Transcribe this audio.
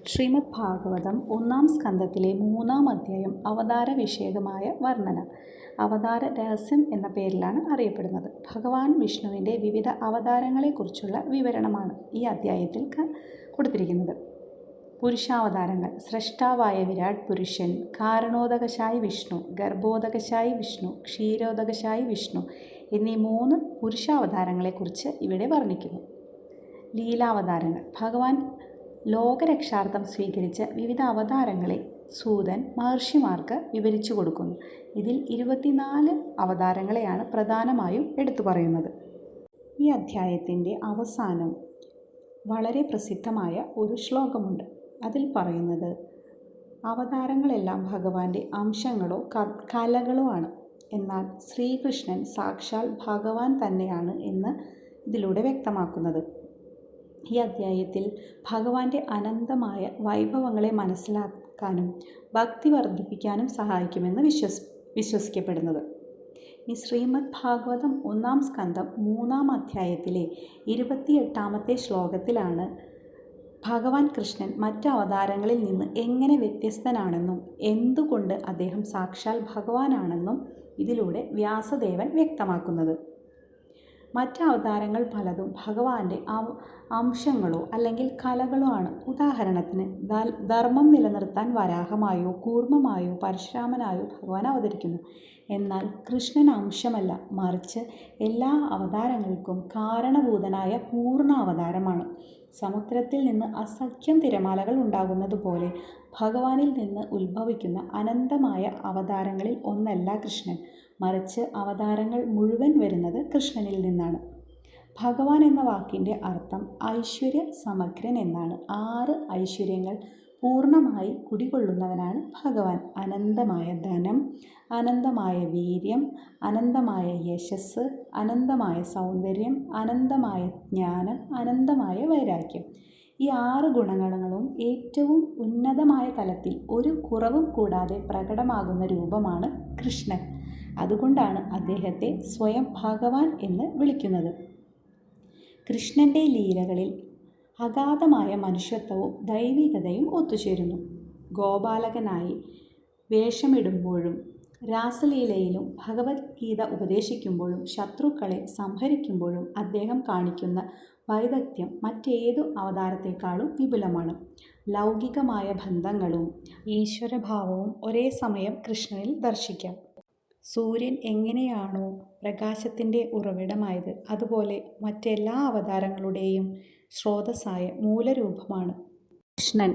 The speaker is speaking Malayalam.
ശ്രീമദ് ഭാഗവതം 1-ാം സ്കന്ധത്തിലെ 3-ാം അധ്യായം അവതാര വിഷയകമായ വർണ്ണന. അവതാര രഹസ്യം എന്ന പേരിലാണ് അറിയപ്പെടുന്നത്. ഭഗവാൻ വിഷ്ണുവിൻ്റെ വിവിധ അവതാരങ്ങളെക്കുറിച്ചുള്ള വിവരണമാണ് ഈ അധ്യായത്തിൽ കൊടുത്തിരിക്കുന്നത്. പുരുഷാവതാരങ്ങൾ: സ്രഷ്ടാവായ വിരാട് പുരുഷൻ, കാരണോദകശായി വിഷ്ണു, ഗർഭോദകശായി വിഷ്ണു, ക്ഷീരോദകശായി വിഷ്ണു എന്നീ 3 പുരുഷാവതാരങ്ങളെക്കുറിച്ച് ഇവിടെ വർണ്ണിക്കുന്നു. ലീലാവതാരങ്ങൾ: ഭഗവാൻ ലോകരക്ഷാർത്ഥം സ്വീകരിച്ച വിവിധ അവതാരങ്ങളെ സൂതൻ മഹർഷിമാർക്ക് വിവരിച്ചു കൊടുക്കുന്നു. ഇതിൽ 24 അവതാരങ്ങളെയാണ് പ്രധാനമായും എടുത്തു പറയുന്നത്. ഈ അധ്യായത്തിൻ്റെ അവസാനം വളരെ പ്രസിദ്ധമായ ഒരു ശ്ലോകമുണ്ട്. അതിൽ പറയുന്നത്, അവതാരങ്ങളെല്ലാം ഭഗവാന്റെ അംശങ്ങളോ കലകളോ ആണ്, എന്നാൽ ശ്രീകൃഷ്ണൻ സാക്ഷാൽ ഭഗവാൻ തന്നെയാണ് എന്ന് ഇതിലൂടെ വ്യക്തമാക്കുന്നത്. ഈ അധ്യായത്തിൽ ഭഗവാന്റെ അനന്തമായ വൈഭവങ്ങളെ മനസ്സിലാക്കാനും ഭക്തി വർദ്ധിപ്പിക്കാനും സഹായിക്കുമെന്ന് വിശ്വസിക്കപ്പെടുന്നത്. ഈ ശ്രീമദ് ഭാഗവതം 1-ാം സ്കന്ധം 3-ാം അധ്യായത്തിലെ 28-ാമത്തെ ശ്ലോകത്തിലാണ് ഭഗവാൻ കൃഷ്ണൻ മറ്റ് അവതാരങ്ങളിൽ നിന്ന് എങ്ങനെ വ്യത്യസ്തനാണെന്നും എന്തുകൊണ്ട് അദ്ദേഹം സാക്ഷാൽ ഭഗവാനാണെന്നും ഇതിലൂടെ വ്യാസദേവൻ വ്യക്തമാക്കുന്നത്. മറ്റ് അവതാരങ്ങൾ പലതും ഭഗവാന്റെ അംശങ്ങളോ അല്ലെങ്കിൽ കലകളോ ആണ്. ഉദാഹരണത്തിന്, ധർമ്മം നിലനിർത്താൻ വരാഹമായോ കൂർമ്മമായോ പരശുരാമനായോ ഭഗവാൻ അവതരിക്കുന്നു. എന്നാൽ കൃഷ്ണൻ അംശമല്ല, മറിച്ച് എല്ലാ അവതാരങ്ങൾക്കും കാരണഭൂതനായ പൂർണ്ണ അവതാരമാണ്. സമുദ്രത്തിൽ നിന്ന് അസംഖ്യം തിരമാലകൾ ഉണ്ടാകുന്നത് പോലെ ഭഗവാനിൽ നിന്ന് ഉത്ഭവിക്കുന്ന അനന്തമായ അവതാരങ്ങളിൽ ഒന്നല്ല കൃഷ്ണൻ, മറിച്ച് അവതാരങ്ങൾ മുഴുവൻ വരുന്നത് കൃഷ്ണനിൽ നിന്നാണ്. ഭഗവാൻ എന്ന വാക്കിൻ്റെ അർത്ഥം ഐശ്വര്യ സമഗ്രൻ എന്നാണ്. 6 ഐശ്വര്യങ്ങൾ പൂർണ്ണമായി കുടികൊള്ളുന്നവനാണ് ഭഗവാൻ. അനന്തമായ ധനം, അനന്തമായ വീര്യം, അനന്തമായ യശസ്, അനന്തമായ സൗന്ദര്യം, അനന്തമായ ജ്ഞാനം, അനന്തമായ വൈരാഗ്യം. ഈ 6 ഗുണങ്ങളും ഏറ്റവും ഉന്നതമായ തലത്തിൽ ഒരു കുറവും കൂടാതെ പ്രകടമാകുന്ന രൂപമാണ് കൃഷ്ണൻ. അതുകൊണ്ടാണ് അദ്ദേഹത്തെ സ്വയം ഭഗവാൻ എന്ന് വിളിക്കുന്നത്. കൃഷ്ണൻ്റെ ലീലകളിൽ അഗാധമായ മനുഷ്യത്വവും ദൈവികതയും ഒത്തുചേരുന്നു. ഗോപാലകനായി വേഷമിടുമ്പോഴും രാസലീലയിലും ഭഗവത്ഗീത ഉപദേശിക്കുമ്പോഴും ശത്രുക്കളെ സംഹരിക്കുമ്പോഴും അദ്ദേഹം കാണിക്കുന്ന വൈദഗ്ധ്യം മറ്റേതു അവതാരത്തെക്കാളും വിപുലമാണ്. ലൗകികമായ ബന്ധങ്ങളും ഈശ്വരഭാവവും ഒരേ സമയം കൃഷ്ണനിൽ ദർശിക്കാം. സൂര്യൻ എങ്ങനെയാണോ പ്രകാശത്തിൻ്റെ ഉറവിടമായത്, അതുപോലെ മറ്റെല്ലാ അവതാരങ്ങളുടെയും സ്രോതസ്സായ മൂലരൂപമാണ് കൃഷ്ണൻ.